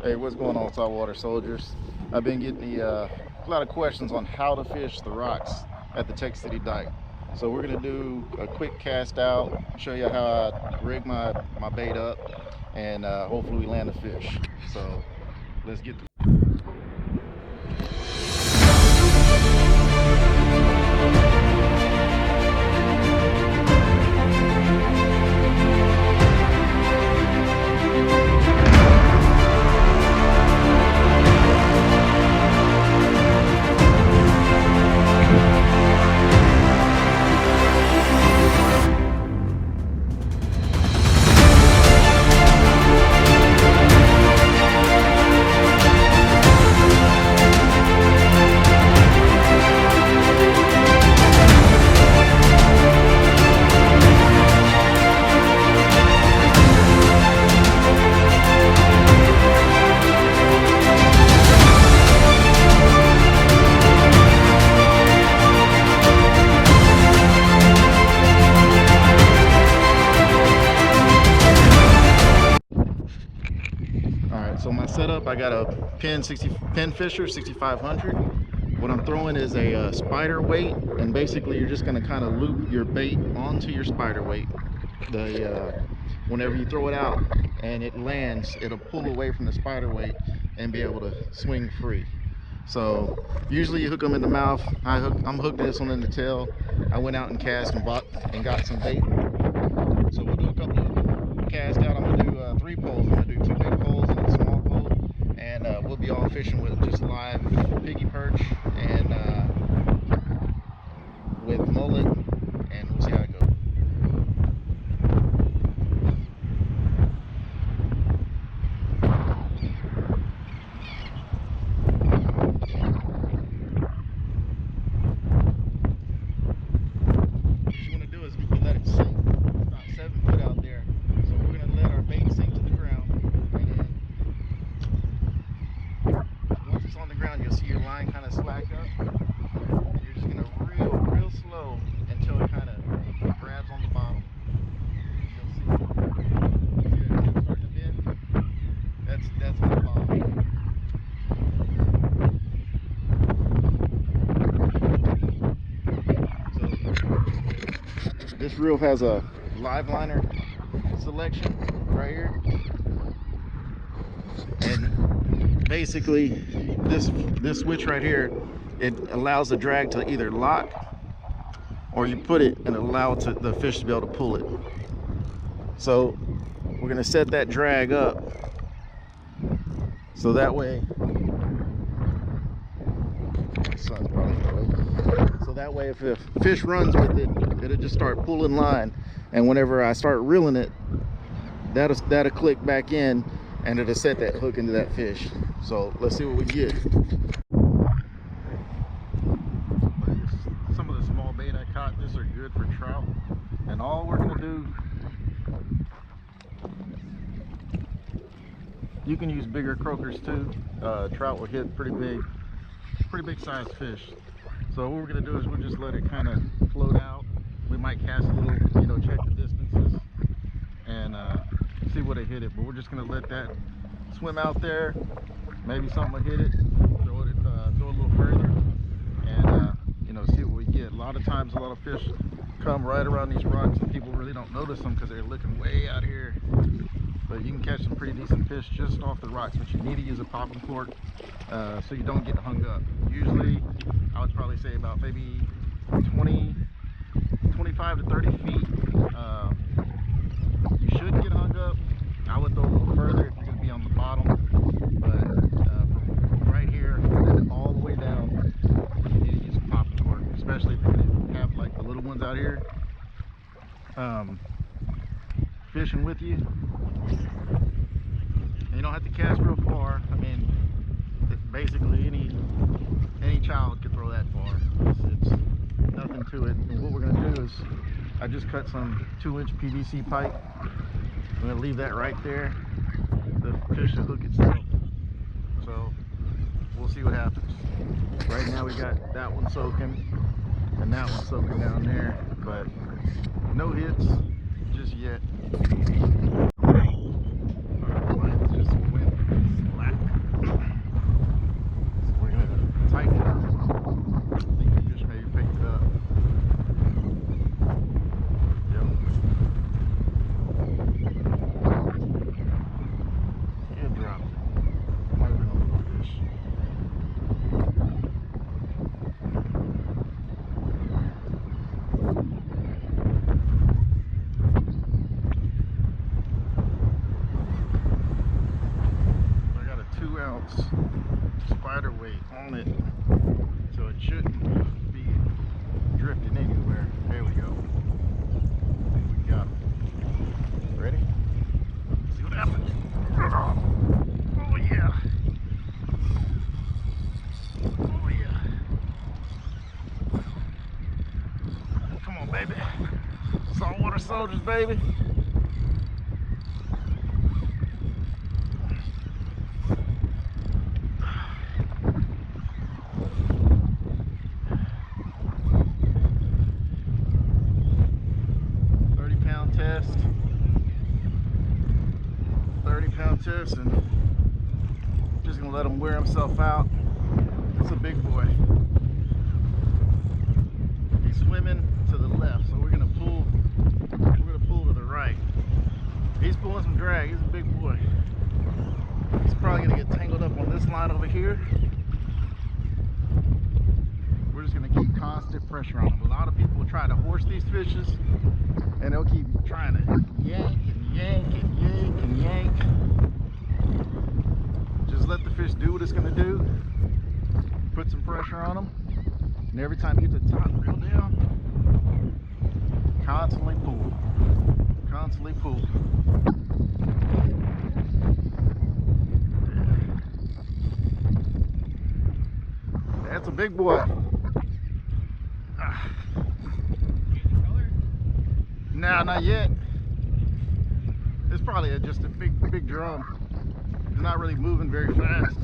Hey, what's going on, Saltwater Soldiers? I've been getting a lot of questions on how to fish the rocks at the Tech City dike. So we're gonna do a quick cast out, show you how I rig my bait up, and hopefully we land a fish. So let's get the So my setup, I got a Penn Fisher 6500. What I'm throwing is a spider weight, and basically you're just going to kind of loop your bait onto your spider weight. Whenever you throw it out and it lands, it'll pull away from the spider weight and be able to swing free. So usually you hook them in the mouth. I'm hooking this one in the tail. I went out and cast and got some bait. So we'll do a couple of cast out. I'm gonna do 3 poles. I'm gonna do 2 big poles and a small pole, and we'll be all fishing with just live piggy perch and with mullet, and we'll see how it goes. What you want to do is you let it sink. It's about 7 foot out there, so we're going to let our bait sink to the ground, and then once it's on the ground, you'll see your line kind of slack up, and you're just going to reel real slow until it kind of grabs on the bottom. You'll see it starting to bend. That's on the bottom. So this reel has a live liner selection right here, and basically this switch right here, it allows the drag to either lock, or you put it and allow the fish to be able to pull it. So we're going to set that drag up so that way if the fish runs with it, it'll just start pulling line, and whenever I start reeling it, that'll click back in and it'll set that hook into that fish. So let's see what we get. Some of the small bait I caught, these are good for trout, and all we're gonna do, you can use bigger croakers too. Trout will hit pretty big sized fish. So what we're gonna do is we'll just let it kind of float out. We might cast a little, check the distances and see what it hit it. But we're just gonna let that swim out there. Maybe something will hit it. Throw a little further, and see what we get. A lot of times, a lot of fish come right around these rocks, and people really don't notice them because they're looking way out here. But you can catch some pretty decent fish just off the rocks, but you need to use a popping cork so you don't get hung up. Usually, I would probably say about maybe 25 to 30 feet. You shouldn't get hung up. I would throw a little further if you're going to be on the bottom, but right here, all the way down, you need to use a popping cork, especially if you're going to have like the little ones out here fishing with you. And you don't have to cast real far. I mean, basically any child could throw that far. It's nothing to it. And what we're going to do is, I just cut some 2-inch PVC pipe. I'm going to leave that right there. The fish will hook itself. So we'll see what happens. Right now we got that one soaking and that one soaking down there, but no hits just yet. Just went flat. spider weight on it, so it shouldn't be drifting anywhere. There we go. We got it. Ready? See what happens. Oh yeah. Oh yeah. Come on, baby. Saltwater Soldiers, baby. Test, 30-pound test, and just gonna let him wear himself out. It's a big boy. He's swimming to the left, so we're gonna pull to the right. He's pulling some drag. He's a big boy. He's probably gonna get tangled up on this line over here. We're just gonna keep constant pressure on him. A lot of people try to horse these fishes, and they'll keep trying to yank and yank and yank and yank. Just let the fish do what it's going to do. Put some pressure on them, and every time you get to the top, reel down. Constantly pull. Constantly pull. Yeah. That's a big boy. No, not yet. It's probably just a big drum. It's not really moving very fast.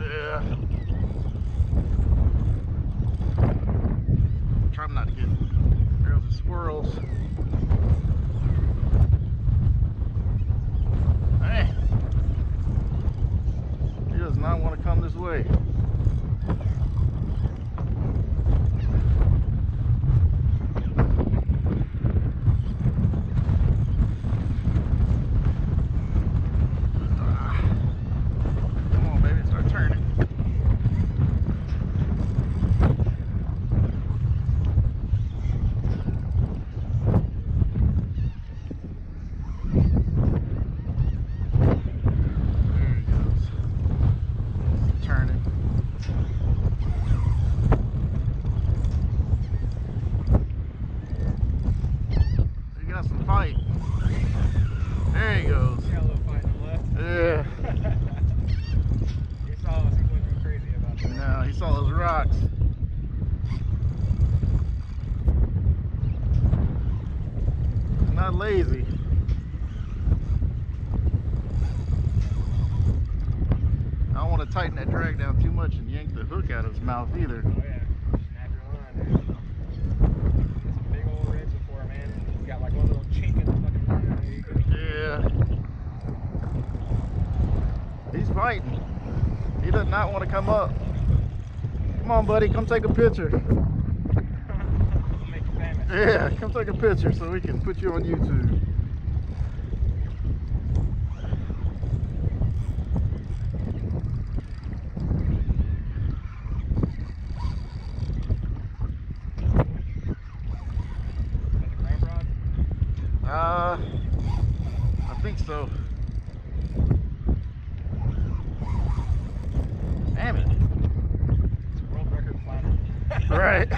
Yeah. Try not to get barrels of squirrels. Hey, he does not want to come this way. Come on, baby, start turning. Some fight. There he goes. Got a little fight on the left. Yeah. He saw us. He wasn't crazy about that. No, he saw those rocks. He's not lazy. I don't want to tighten that drag down too much and yank the hook out of his mouth either. Oh yeah. Snap your line, dude. There's some big old reds before, man. You got like one little chink in the fucking line. Yeah. He's fighting. He does not want to come up. Come on, buddy. Come take a picture. Make you famous. Yeah, come take a picture so we can put you on YouTube. I think so. Damn it. It's a world record flounder. Right.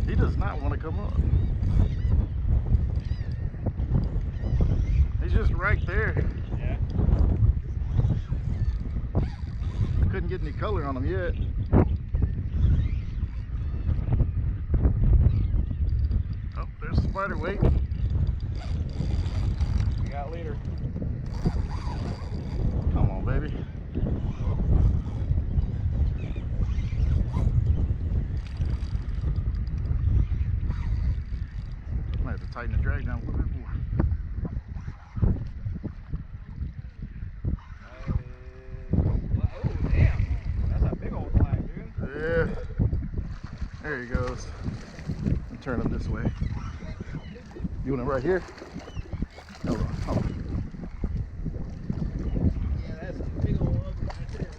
He does not want to come up. He's just right there. Yeah. Couldn't get any color on him yet. Oh, there's a spider weight. We got leader. Come on, baby. Might have to tighten the drag down a little bit more. Oh, damn. That's a big old flag, dude. Yeah. There he goes. turn them this way. You want them right here? Hold on. Hold on. Yeah, that's a big old ugly right there.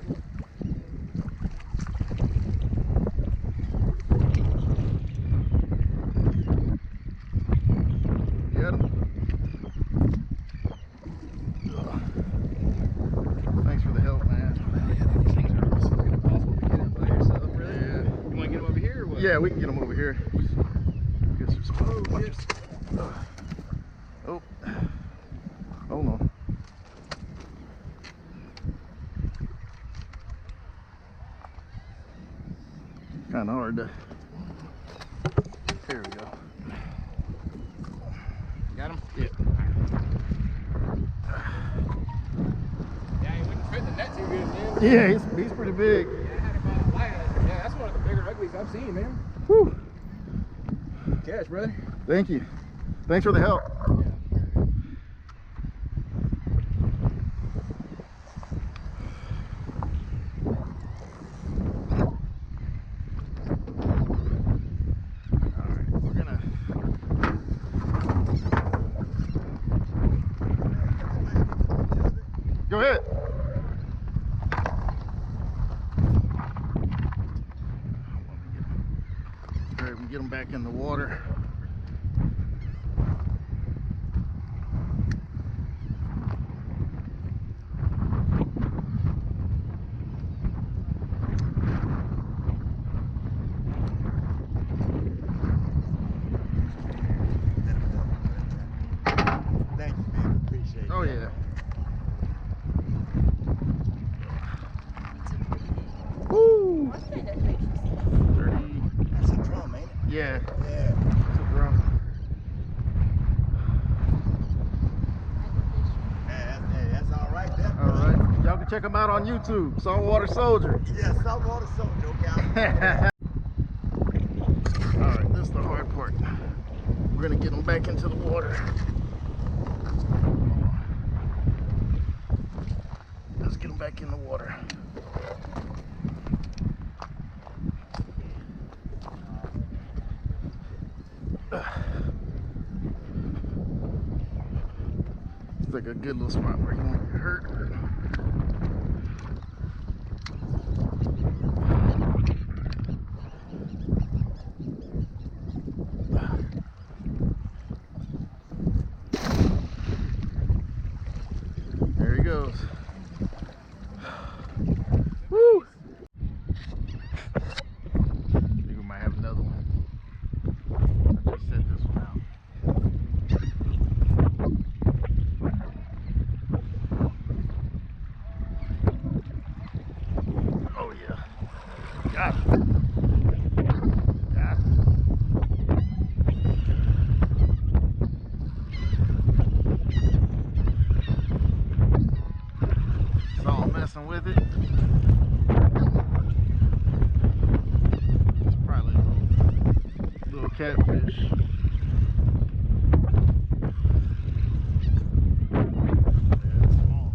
Get him. Thanks for the help, man. Yeah, dude, these things are almost fucking impossible to get in by yourself, really. Yeah. You want to get them over here or what? Yeah, we can get them over here. Get some spot. Oh, Watch shit. this. Oh. Hold on. Kind of hard to. Here we go. Got him? Yeah. Yeah, he wouldn't fit in the net too good, man. Yeah, he's pretty big. Yeah, I had about yeah, that's one of the bigger uglies I've seen, man. Whew. Catch, brother. Thank you. Thanks for the help. Go ahead. All right, we can get them back in the water. Thank you, man. Appreciate it. Oh yeah. Woo! 30. That's a drum, ain't it? Yeah, Yeah. it's a drum. Hey, that's all right there. All right, y'all can check them out on YouTube. Saltwater Soldiers. Yeah, Saltwater Soldiers, okay? All right, this is the hard part. We're gonna get them back into the water. Let's get them back in the water. It's like a good little spot where you won't get hurt. There he goes. Woo! I think we might have another one. I just set this one out. Oh yeah. Got it. Got it. It's all messing with it. It's probably a little catfish. Yeah, it's small.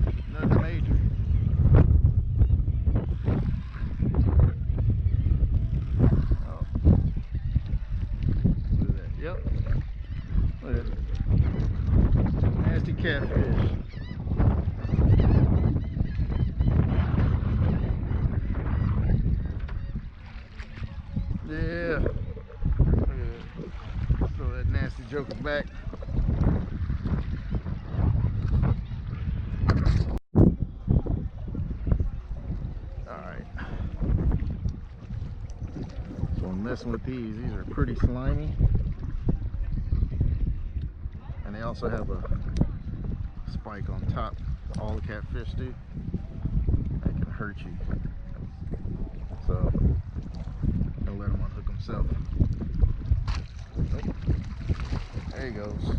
It's nothing major. Oh. Look at that. Yep. Look at that. Nasty catfish. Yeah. Look at that. Throw that nasty joker back. Alright. So I'm messing with these. These are pretty slimy. And they also have a spike on top. All the catfish do. That can hurt you. So I'll let him unhook himself. Nope. There he goes.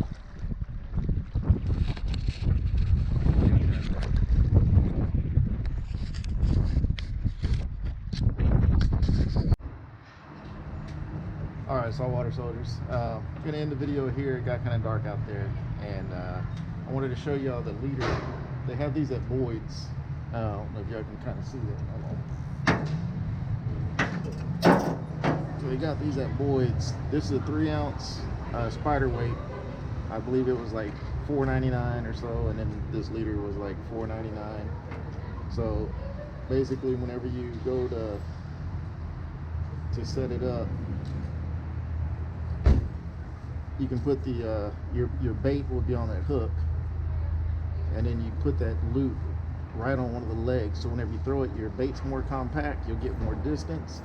Alright, Saltwater Soldiers. I'm going to end the video here. It got kind of dark out there. And I wanted to show y'all the leader. They have these at Boyd's. I don't know if y'all can kind of see that. Hold on. we got these at Boyd's. This is a 3-ounce spider weight. I believe it was like $4.99 or so, and then this leader was like $4.99. So basically, whenever you go to set it up, you can put the your bait will be on that hook, and then you put that loop right on one of the legs. So whenever you throw it, your bait's more compact. You'll get more distance.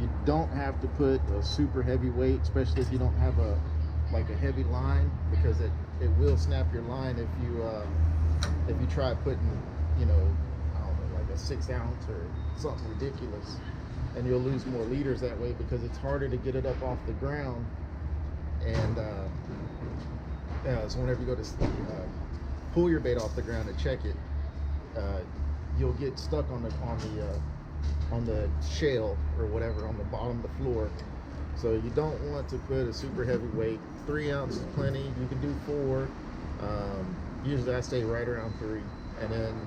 You don't have to put a super heavy weight, especially if you don't have a heavy line, because it will snap your line if you try putting, you know, I don't know, like a 6-ounce or something ridiculous, and you'll lose more leaders that way because it's harder to get it up off the ground. And so whenever you go to pull your bait off the ground to check it, you'll get stuck on the shale or whatever on the bottom of the floor. So you don't want to put a super heavy weight. 3 ounces is plenty. You can do 4. Usually I stay right around 3. And then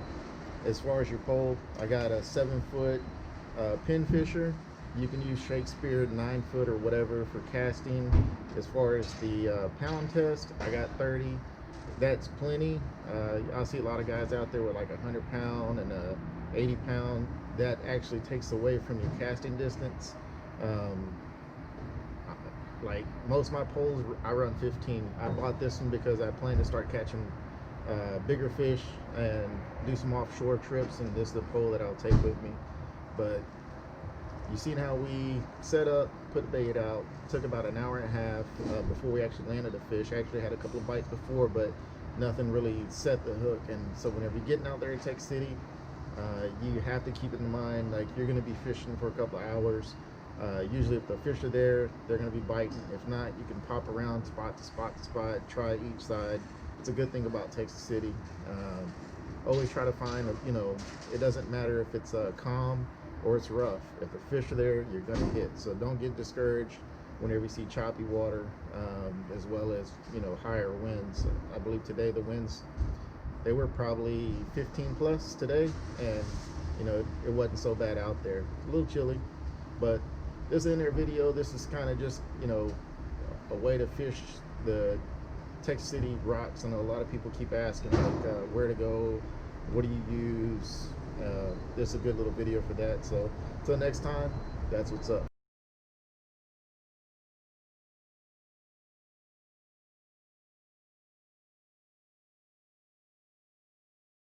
as far as your pole, I got a 7-foot pin fisher. You can use Shakespeare 9-foot or whatever for casting. As far as the pound test, I got 30. That's plenty. I see a lot of guys out there with like a 100-pound and a 80-pound. That actually takes away from your casting distance. Like most of my poles, I run 15. I bought this one because I plan to start catching bigger fish and do some offshore trips, and this is the pole that I'll take with me. But you seen how we set up, put the bait out. It took about an hour and a half before we actually landed a fish. I actually had a couple of bites before, but nothing really set the hook. And so whenever you're getting out there in Texas City, you have to keep in mind, like, you're going to be fishing for a couple of hours. Usually if the fish are there, they're going to be biting. If not, you can pop around spot to spot to spot, try each side. It's a good thing about Texas City. Always try to find, you know, it doesn't matter if it's calm or it's rough. If the fish are there, you're going to hit. So don't get discouraged whenever you see choppy water, as well as, you know, higher winds. I believe today the winds, they were probably 15 plus today, and, you know, it wasn't so bad out there. A little chilly, but this is in their video. This is kind of just, you know, a way to fish the Texas City rocks. I know a lot of people keep asking, like, where to go, what do you use? This is a good little video for that. So until next time, that's what's up.